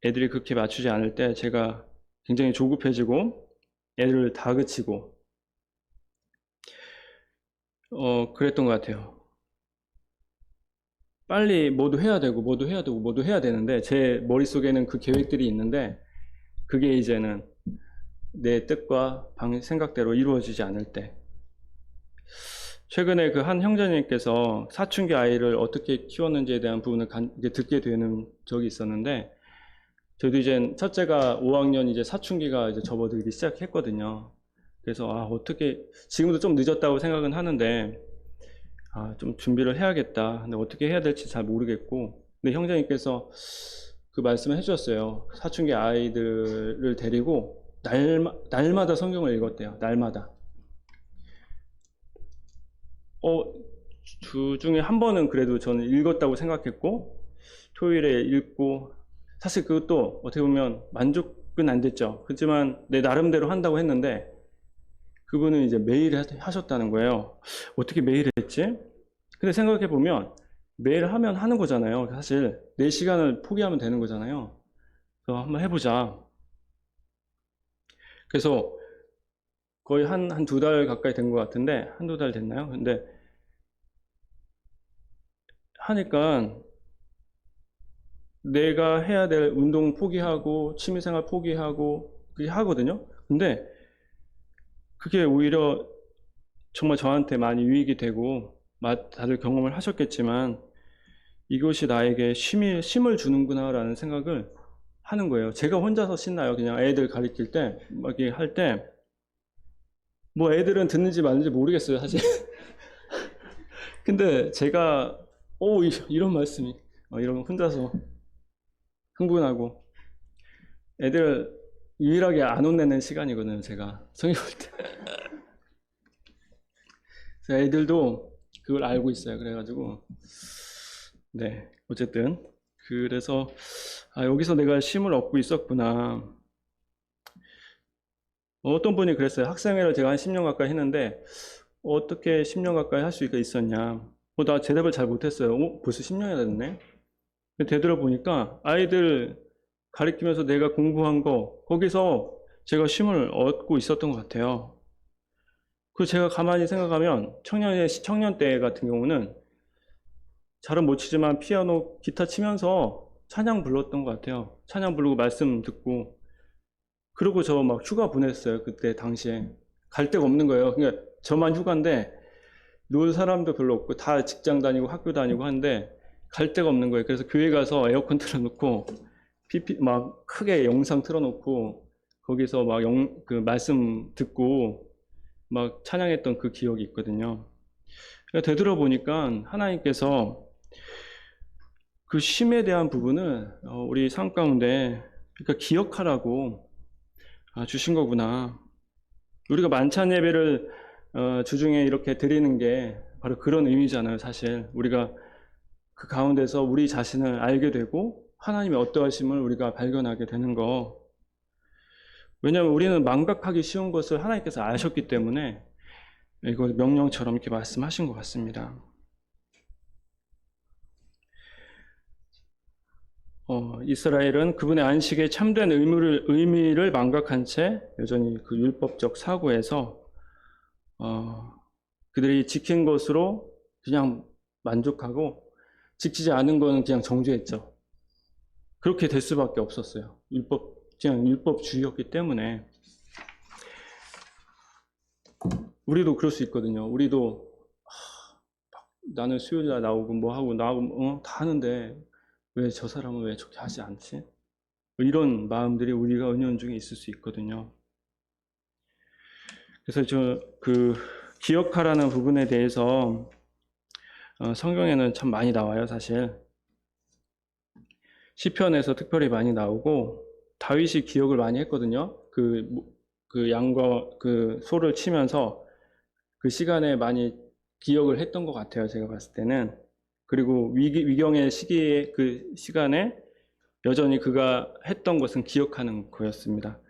S1: 애들이 그렇게 맞추지 않을 때 제가 굉장히 조급해지고 애들을 다그치고 그랬던 것 같아요. 빨리 뭐도 해야 되고 뭐도 해야 되고 뭐도 해야 되는데 제 머릿속에는 그 계획들이 있는데 그게 이제는 내 뜻과 생각대로 이루어지지 않을 때, 최근에 그 한 형제님께서 사춘기 아이를 어떻게 키웠는지에 대한 부분을 이제 듣게 되는 적이 있었는데, 저도 이제 첫째가 5학년 이제 사춘기가 이제 접어들기 시작했거든요. 그래서 어떻게 지금도 좀 늦었다고 생각은 하는데 좀 준비를 해야겠다. 근데 어떻게 해야 될지 잘 모르겠고, 근데 형제님께서 그 말씀을 해주셨어요. 사춘기 아이들을 데리고 날마다 성경을 읽었대요. 날마다. 주 중에 한 번은 그래도 저는 읽었다고 생각했고, 토요일에 읽고, 사실 그것도 어떻게 보면 만족은 안 됐죠. 그렇지만 내 나름대로 한다고 했는데, 그분은 이제 매일 하셨다는 거예요. 어떻게 매일 했지? 근데 생각해 보면 매일 하면 하는 거잖아요. 사실 내 시간을 포기하면 되는 거잖아요. 그래서 한번 해보자. 그래서 거의 한 두 달 가까이 된 것 같은데, 한두 달 됐나요? 근데 하니까 내가 해야 될 운동 포기하고 취미생활 포기하고 그게 하거든요. 근데 그게 오히려 정말 저한테 많이 유익이 되고, 다들 경험을 하셨겠지만 이것이 나에게 쉼을 주는구나라는 생각을 하는 거예요. 제가 혼자서 신나요. 그냥 애들 가르칠 때, 막 이렇게 할 때, 뭐 애들은 듣는지 말는지 모르겠어요, 사실. 근데 제가, 이런 말씀이, 이런 혼자서 흥분하고, 애들 유일하게 안 혼내는 시간이거든요, 제가. 성경 볼 때. 그래서 애들도 그걸 알고 있어요. 그래가지고, 네, 어쨌든. 그래서, 여기서 내가 쉼을 얻고 있었구나. 어떤 분이 그랬어요. 학생회를 제가 한 10년 가까이 했는데, 어떻게 10년 가까이 할 수가 있었냐. 나 대답을 잘 못했어요. 벌써 10년이 됐네. 되돌아보니까 아이들 가르치면서 내가 공부한 거, 거기서 제가 쉼을 얻고 있었던 것 같아요. 그 제가 가만히 생각하면 청년 때 같은 경우는 잘은 못 치지만 피아노, 기타 치면서 찬양 불렀던 것 같아요. 찬양 부르고 말씀 듣고. 그러고 저 막 휴가 보냈어요. 그때 당시에. 갈 데가 없는 거예요. 그러니까 저만 휴가인데 놀 사람도 별로 없고 다 직장 다니고 학교 다니고 하는데 갈 데가 없는 거예요. 그래서 교회 가서 에어컨 틀어놓고 막 크게 영상 틀어놓고 거기서 막 그 말씀 듣고 막 찬양했던 그 기억이 있거든요. 그러니까 되돌아보니까 하나님께서 그 쉼에 대한 부분을 우리 삶 가운데 그러니까 기억하라고 주신 거구나. 우리가 만찬 예배를 주중에 이렇게 드리는 게 바로 그런 의미잖아요. 사실 우리가 그 가운데서 우리 자신을 알게 되고 하나님의 어떠하심을 우리가 발견하게 되는 거. 왜냐하면 우리는 망각하기 쉬운 것을 하나님께서 아셨기 때문에 이걸 명령처럼 이렇게 말씀하신 것 같습니다. 이스라엘은 그분의 안식의 참된 의미를 망각한 채 여전히 그 율법적 사고에서 그들이 지킨 것으로 그냥 만족하고 지키지 않은 거는 그냥 정죄했죠. 그렇게 될 수밖에 없었어요. 그냥 율법주의였기 때문에. 우리도 그럴 수 있거든요. 우리도 나는 수요일날 나오고 뭐 하고 나오고 다 하는데 왜 저 사람은 왜 저렇게 하지 않지? 이런 마음들이 우리가 은연중에 있을 수 있거든요. 그래서 그 기억하라는 부분에 대해서 성경에는 참 많이 나와요, 사실. 시편에서 특별히 많이 나오고 다윗이 기억을 많이 했거든요. 그 양과 그 소를 치면서 그 시간에 많이 기억을 했던 것 같아요. 제가 봤을 때는. 그리고 위경의 시기에 그 시간에 여전히 그가 했던 것은 기억하는 거였습니다.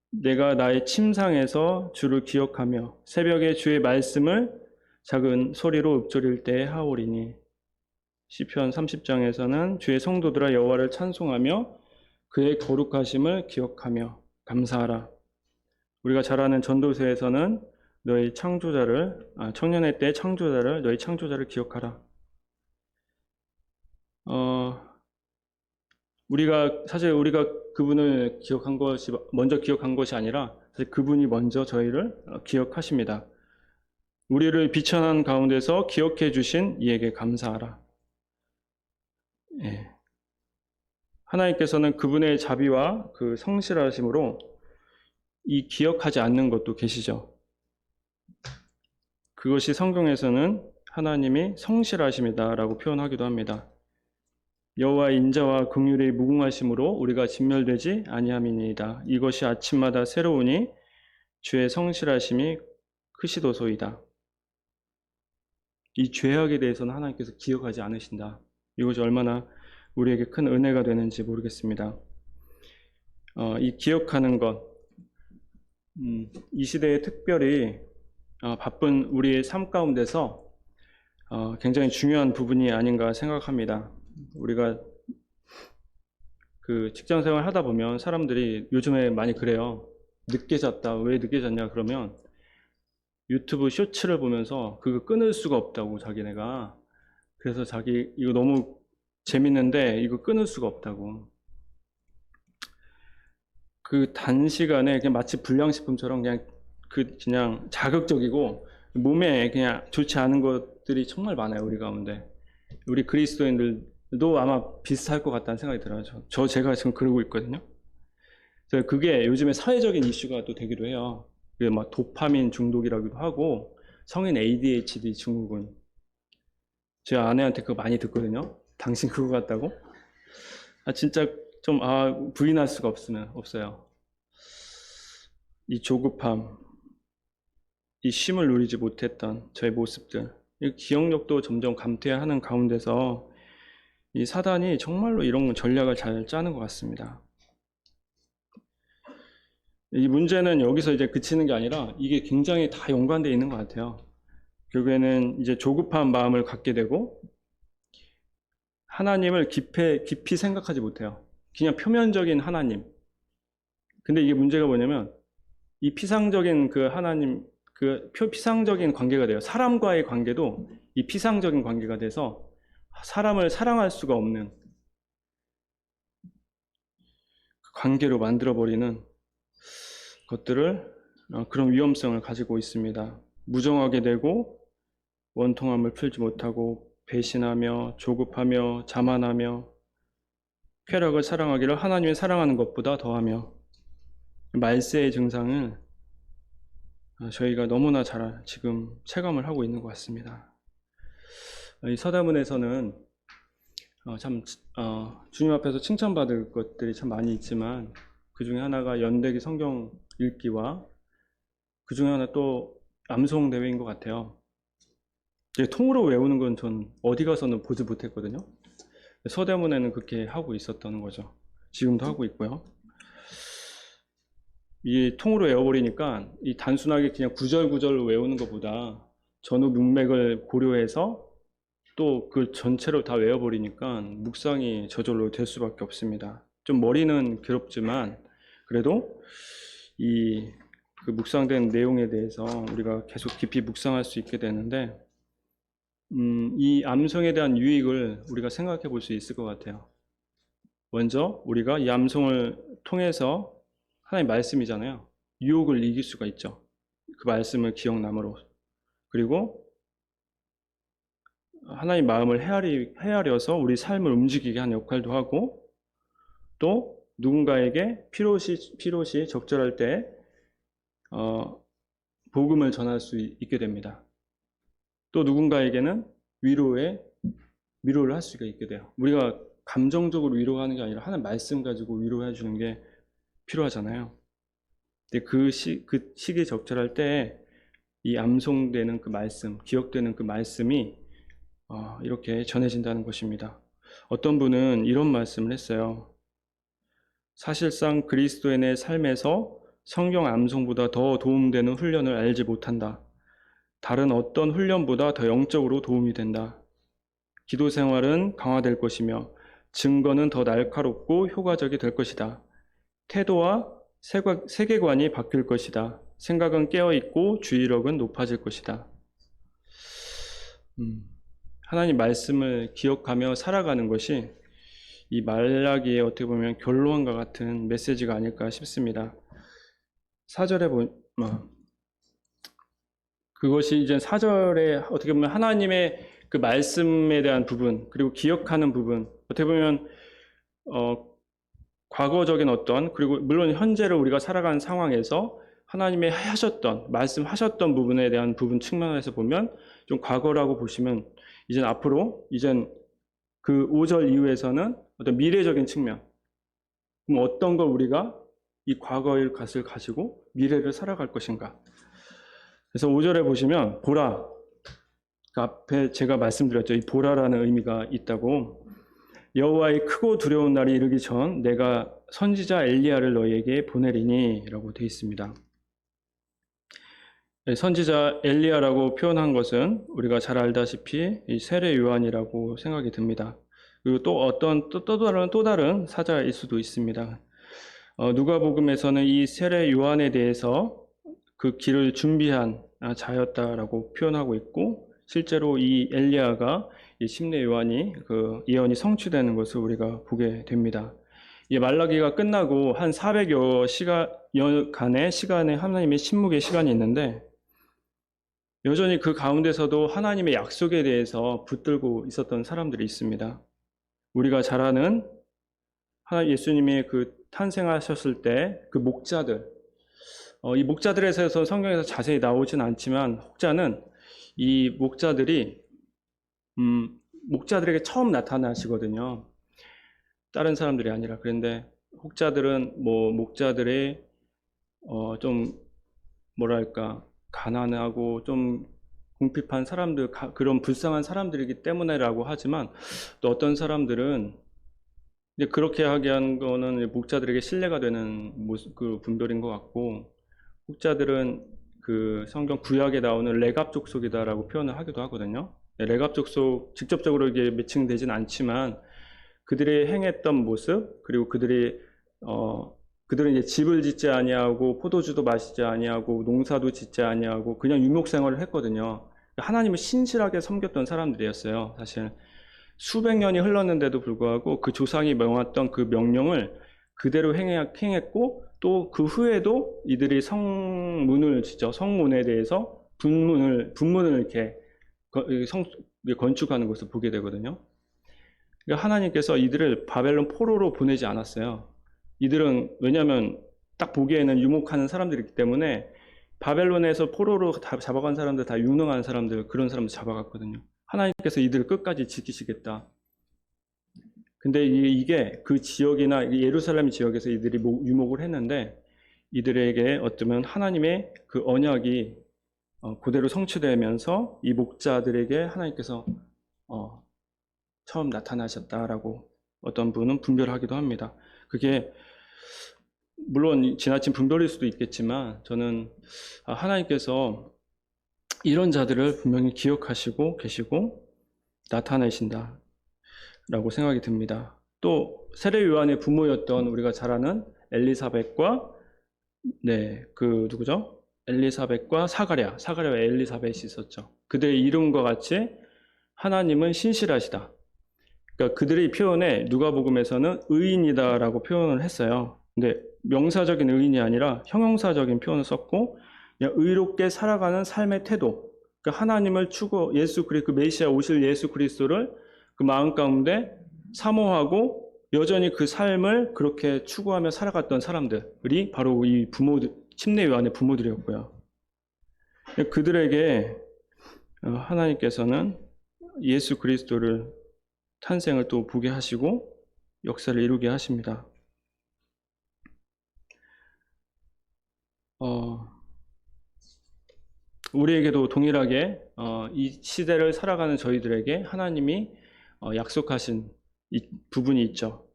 S1: 내가 나의 침상에서 주를 기억하며 새벽에 주의 말씀을 작은 소리로 읊조릴 때에 하오리니. 시편 30장에서는 주의 성도들아 여호와를 찬송하며 그의 거룩하심을 기억하며 감사하라. 우리가 잘 아는 전도서에서는 너희 창조자를 청년의 때 창조자를 너희 창조자를 기억하라. 우리가 그분을 기억한 것이 먼저 기억한 것이 아니라 사실 그분이 먼저 저희를 기억하십니다. 우리를 비천한 가운데서 기억해 주신 이에게 감사하라. 예. 하나님께서는 그분의 자비와 그 성실하심으로 이 기억하지 않는 것도 계시죠. 그것이 성경에서는 하나님이 성실하심이다라고 표현하기도 합니다. 여호와의 인자와 긍휼이 무궁하심으로 우리가 진멸되지 아니함이니이다. 이것이 아침마다 새로우니 주의 성실하심이 크시도소이다. 이 죄악에 대해서는 하나님께서 기억하지 않으신다. 이것이 얼마나 우리에게 큰 은혜가 되는지 모르겠습니다. 이 기억하는 것, 이 시대에 특별히 바쁜 우리의 삶 가운데서 굉장히 중요한 부분이 아닌가 생각합니다. 우리가 그 직장 생활 하다 보면 사람들이 요즘에 많이 그래요. 늦게 잤다. 왜 늦게 잤냐 그러면 유튜브 쇼츠를 보면서 그거 끊을 수가 없다고 자기네가. 그래서 자기 이거 너무 재밌는데 이거 끊을 수가 없다고. 그 단시간에 그냥 마치 불량식품처럼 그냥 자극적이고 몸에 그냥 좋지 않은 것들이 정말 많아요, 우리 가운데. 우리 그리스도인들도 아마 비슷할 것 같다는 생각이 들어요. 제가 지금 그러고 있거든요. 그래서 그게 요즘에 사회적인 이슈가 또 되기도 해요. 그게 막 도파민 중독이라고도 하고 성인 ADHD 증후군. 제 아내한테 그거 많이 듣거든요. 당신 그거 같다고? 진짜 좀 부인할 수가 없어요. 이 조급함, 이 쉼을 누리지 못했던 저의 모습들, 이 기억력도 점점 감퇴하는 가운데서 이 사단이 정말로 이런 전략을 잘 짜는 것 같습니다. 이 문제는 여기서 이제 그치는 게 아니라 이게 굉장히 다 연관되어 있는 것 같아요. 결국에는 이제 조급한 마음을 갖게 되고 하나님을 깊이 생각하지 못해요. 그냥 표면적인 하나님. 근데 이게 문제가 뭐냐면 이 피상적인 그 하나님, 피상적인 관계가 돼요. 사람과의 관계도 이 피상적인 관계가 돼서 사람을 사랑할 수가 없는 관계로 만들어버리는 것들을 그런 위험성을 가지고 있습니다. 무정하게 되고 원통함을 풀지 못하고 배신하며 조급하며 자만하며 쾌락을 사랑하기를 하나님을 사랑하는 것보다 더하며 말세의 증상을 저희가 너무나 잘 지금 체감을 하고 있는 것 같습니다. 이 서대문에서는 주님 앞에서 칭찬받을 것들이 참 많이 있지만 그 중에 하나가 연대기 성경 읽기와 그 중에 하나 또 암송 대회인 것 같아요. 통으로 외우는 건 전 어디 가서는 보지 못했거든요. 서대문에는 그렇게 하고 있었던 거죠. 지금도 하고 있고요. 이 통으로 외워버리니까 이 단순하게 그냥 구절구절로 외우는 것보다 전후 문맥을 고려해서 또 그 전체로 다 외워버리니까 묵상이 저절로 될 수밖에 없습니다. 좀 머리는 괴롭지만 그래도 그 묵상된 내용에 대해서 우리가 계속 깊이 묵상할 수 있게 되는데 이 암송에 대한 유익을 우리가 생각해 볼 수 있을 것 같아요. 먼저 우리가 이 암송을 통해서 하나님 말씀이잖아요. 유혹을 이길 수가 있죠. 그 말씀을 기억남으로. 그리고 하나님 마음을 헤아려서 우리 삶을 움직이게 하는 역할도 하고 또 누군가에게 필요시 적절할 때 복음을 전할 수 있게 됩니다. 또 누군가에게는 위로를 할 수가 있게 돼요. 우리가 감정적으로 위로하는 게 아니라 하나님 말씀 가지고 위로해 주는 게 필요하잖아요. 근데 그 시기에 적절할 때 이 암송되는 그 말씀, 기억되는 그 말씀이 이렇게 전해진다는 것입니다. 어떤 분은 이런 말씀을 했어요. 사실상 그리스도인의 삶에서 성경 암송보다 더 도움되는 훈련을 알지 못한다. 다른 어떤 훈련보다 더 영적으로 도움이 된다. 기도 생활은 강화될 것이며 증거는 더 날카롭고 효과적이 될 것이다. 태도와 세계관이 바뀔 것이다. 생각은 깨어있고 주의력은 높아질 것이다. 하나님 말씀을 기억하며 살아가는 것이 이 말라기의 어떻게 보면 결론과 같은 메시지가 아닐까 싶습니다. 4절에 그것이 이제 4절에 어떻게 보면 하나님의 그 말씀에 대한 부분, 그리고 기억하는 부분, 어떻게 보면 과거적인 그리고 물론 현재를 우리가 살아가는 상황에서 하나님의 말씀하셨던 부분에 대한 부분 측면에서 보면 좀 과거라고 보시면, 이젠 앞으로, 그 5절 이후에서는 어떤 미래적인 측면, 그럼 어떤 걸 우리가 이 과거의 것을 가지고 미래를 살아갈 것인가. 그래서 5절에 보시면 보라, 그 앞에 제가 말씀드렸죠. 이 보라라는 의미가 있다고. 여호와의 크고 두려운 날이 이르기 전 내가 선지자 엘리야를 너희에게 보내리니 라고 되어 있습니다. 선지자 엘리야라고 표현한 것은 우리가 잘 알다시피 이 세례 요한이라고 생각이 듭니다. 그리고 또 다른 사자일 수도 있습니다. 누가복음에서는 이 세례 요한에 대해서 그 길을 준비한 자였다라고 표현하고 있고, 실제로 이 엘리야가 이 심내 요한이 그 예언이 성취되는 것을 우리가 보게 됩니다. 이 말라기가 끝나고 한 400여 시간의 시간에 하나님의 침묵의 시간이 있는데, 여전히 그 가운데서도 하나님의 약속에 대해서 붙들고 있었던 사람들이 있습니다. 우리가 잘 아는 예수님의 그 탄생하셨을 때 그 목자들, 이 목자들에 대해서 성경에서 자세히 나오진 않지만, 혹자는 이 목자들이 목자들에게 처음 나타나시거든요. 다른 사람들이 아니라. 그런데 혹자들은 목자들의 좀 뭐랄까 가난하고 좀 궁핍한 사람들, 그런 불쌍한 사람들이기 때문에라고 하지만, 또 어떤 사람들은 이제 그렇게 하게 한 거는 목자들에게 신뢰가 되는 그 분별인 것 같고, 혹자들은 그 성경 구약에 나오는 레갑 족속이다라고 표현을 하기도 하거든요. 레갑 족속 직접적으로 이게 매칭되진 않지만, 그들이 행했던 모습, 그리고 그들은 이제 집을 짓지 아니하고 포도주도 마시지 아니하고 농사도 짓지 아니하고 그냥 유목 생활을 했거든요. 하나님을 신실하게 섬겼던 사람들이었어요. 사실 수백 년이 흘렀는데도 불구하고 그 조상이 명했던 그 명령을 그대로 행했고, 또 그 후에도 이들이 성문에 대해서 분문을 이렇게 건축하는 것을 보게 되거든요. 그러니까 하나님께서 이들을 바벨론 포로로 보내지 않았어요. 이들은 왜냐하면 딱 보기에는 유목하는 사람들이기 때문에 바벨론에서 포로로 다 잡아간 사람들, 다 유능한 사람들, 그런 사람들 잡아갔거든요. 하나님께서 이들을 끝까지 지키시겠다. 근데 이게 그 지역이나 예루살렘 지역에서 이들이 유목을 했는데, 이들에게 어쩌면 하나님의 그 언약이 그대로 성취되면서 이 목자들에게 하나님께서 처음 나타나셨다라고 어떤 분은 분별하기도 합니다. 그게 물론 지나친 분별일 수도 있겠지만, 저는 하나님께서 이런 자들을 분명히 기억하시고 계시고 나타내신다 라고 생각이 듭니다. 또 세례 요한의 부모였던 우리가 잘 아는 엘리사벳과 엘리사벳과 사가랴와 엘리사벳이 있었죠. 그들의 이름과 같이 하나님은 신실하시다. 그러니까 그들의 표현에 누가복음에서는 의인이다라고 표현을 했어요. 근데 명사적인 의인이 아니라 형용사적인 표현을 썼고, 그냥 의롭게 살아가는 삶의 태도, 그러니까 하나님을 그 메시아 오실 예수 그리스도를 그 마음 가운데 사모하고 여전히 그 삶을 그렇게 추구하며 살아갔던 사람들이 바로 이 침례 요한의 부모들이었고요. 그들에게 하나님께서는 예수 그리스도를 탄생을 또 보게 하시고 역사를 이루게 하십니다. 우리에게도 동일하게 이 시대를 살아가는 저희들에게 하나님이 약속하신 부분이 있죠.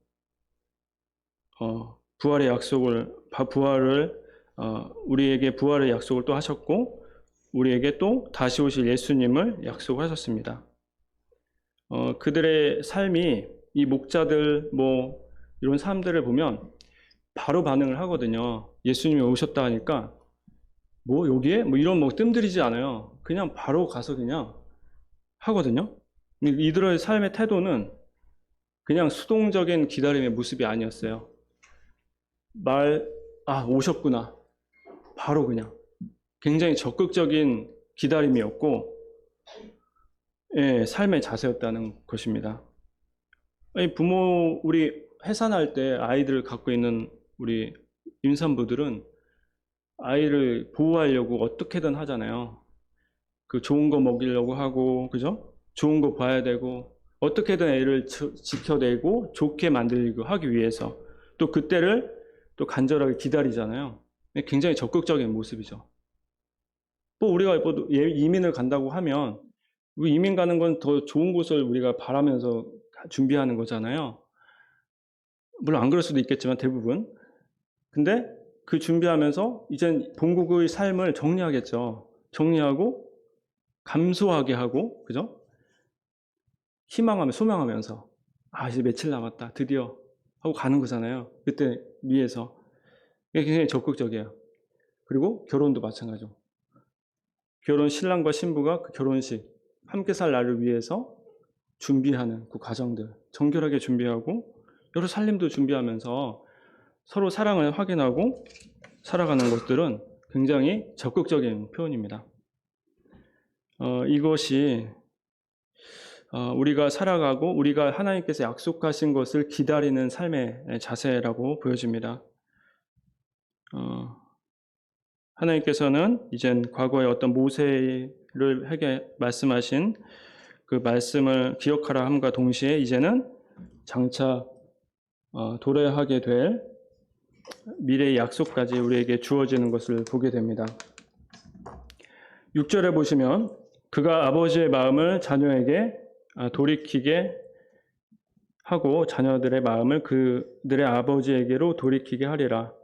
S1: 우리에게 부활의 약속을 또 하셨고, 우리에게 또 다시 오실 예수님을 약속하셨습니다. 그들의 삶이 이 목자들 이런 사람들을 보면 바로 반응을 하거든요. 예수님이 오셨다 하니까 여기에 이런 뜸들이지 않아요. 그냥 바로 가서 그냥 하거든요. 이들의 삶의 태도는 그냥 수동적인 기다림의 모습이 아니었어요. 오셨구나. 바로 그냥. 굉장히 적극적인 기다림이었고, 예, 삶의 자세였다는 것입니다. 우리 해산할 때 아이들을 갖고 있는 우리 임산부들은 아이를 보호하려고 어떻게든 하잖아요. 그 좋은 거 먹이려고 하고, 그죠? 좋은 거 봐야 되고, 어떻게든 애를 지켜내고 좋게 만들고 하기 위해서 또 그때를 또 간절하게 기다리잖아요. 굉장히 적극적인 모습이죠. 또 우리가 이민을 간다고 하면 이민 가는 건 더 좋은 곳을 우리가 바라면서 준비하는 거잖아요. 물론 안 그럴 수도 있겠지만 대부분. 근데 그 준비하면서 이젠 본국의 삶을 정리하겠죠. 정리하고 감소하게 하고, 그죠? 소망하면서 이제 며칠 남았다. 드디어 하고 가는 거잖아요. 그때 위에서. 이게 굉장히 적극적이에요. 그리고 결혼도 마찬가지죠. 신랑과 신부가 그 결혼식, 함께 살 날을 위해서 준비하는 그 과정들, 정결하게 준비하고 여러 살림도 준비하면서 서로 사랑을 확인하고 살아가는 것들은 굉장히 적극적인 표현입니다. 이것이 우리가 살아가고 우리가 하나님께서 약속하신 것을 기다리는 삶의 자세라고 보여집니다. 하나님께서는 이젠 과거의 어떤 모세를 말씀하신 그 말씀을 기억하라 함과 동시에 이제는 장차 도래하게 될 미래의 약속까지 우리에게 주어지는 것을 보게 됩니다. 6절에 보시면 그가 아버지의 마음을 자녀에게 돌이키게 하고 자녀들의 마음을 그들의 아버지에게로 돌이키게 하리라.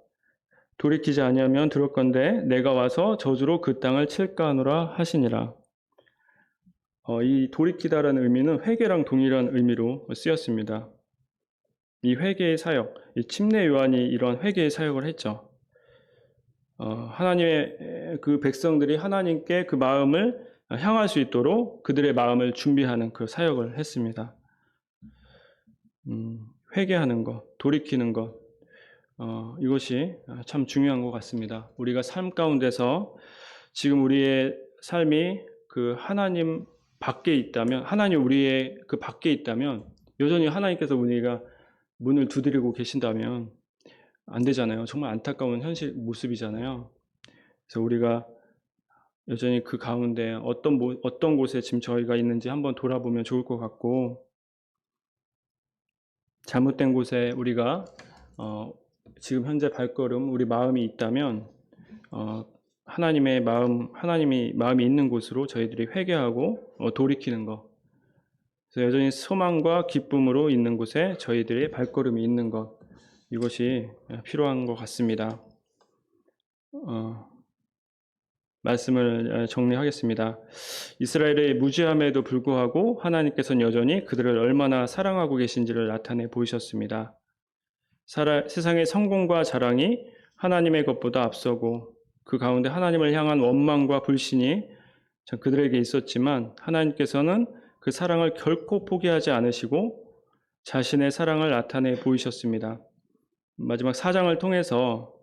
S1: 돌이키지 아니하면 들었건대 내가 와서 저주로 그 땅을 칠까 하노라 하시니라. 이 돌이키다라는 의미는 회개랑 동일한 의미로 쓰였습니다. 이 회개의 사역, 이 침례 요한이 이런 회개의 사역을 했죠. 하나님의 그 백성들이 하나님께 그 마음을 향할 수 있도록 그들의 마음을 준비하는 그 사역을 했습니다. 회개하는 것, 돌이키는 것, 이것이 참 중요한 것 같습니다. 우리가 삶 가운데서 지금 우리의 삶이 그 하나님 밖에 있다면, 하나님 우리의 그 밖에 있다면, 여전히 하나님께서 우리가 문을 두드리고 계신다면 안 되잖아요. 정말 안타까운 현실 모습이잖아요. 그래서 우리가 여전히 그 가운데 어떤 곳에 지금 저희가 있는지 한번 돌아보면 좋을 것 같고, 잘못된 곳에 우리가 지금 현재 발걸음, 우리 마음이 있다면 하나님이 마음이 있는 곳으로 저희들이 회개하고 돌이키는 것. 그래서 여전히 소망과 기쁨으로 있는 곳에 저희들의 발걸음이 있는 것. 이것이 필요한 것 같습니다. 말씀을 정리하겠습니다. 이스라엘의 무지함에도 불구하고 하나님께서는 여전히 그들을 얼마나 사랑하고 계신지를 나타내 보이셨습니다. 세상의 성공과 자랑이 하나님의 것보다 앞서고 그 가운데 하나님을 향한 원망과 불신이 그들에게 있었지만 하나님께서는 그 사랑을 결코 포기하지 않으시고 자신의 사랑을 나타내 보이셨습니다. 마지막 4장을 통해서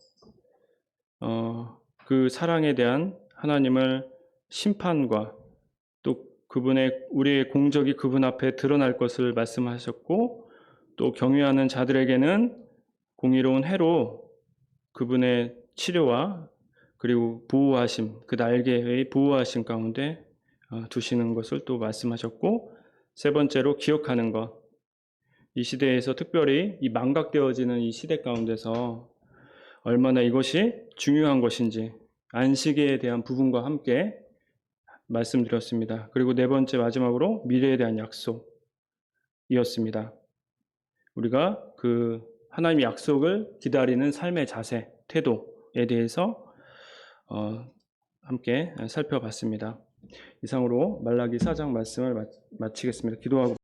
S1: 그 사랑에 대한 하나님을 심판과 또 우리의 공적이 그분 앞에 드러날 것을 말씀하셨고 또 경외하는 자들에게는 공의로운 해로 그분의 치료와 그리고 보호하심, 그 날개의 보호하심 가운데 두시는 것을 또 말씀하셨고 세 번째로 기억하는 것. 이 시대에서 특별히 이 망각되어지는 이 시대 가운데서 얼마나 이것이 중요한 것인지 안식에 대한 부분과 함께 말씀드렸습니다. 그리고 네 번째 마지막으로 미래에 대한 약속이었습니다. 우리가 그 하나님의 약속을 기다리는 삶의 자세, 태도에 대해서 함께 살펴봤습니다. 이상으로 말라기 4장 말씀을 마치겠습니다. 기도하고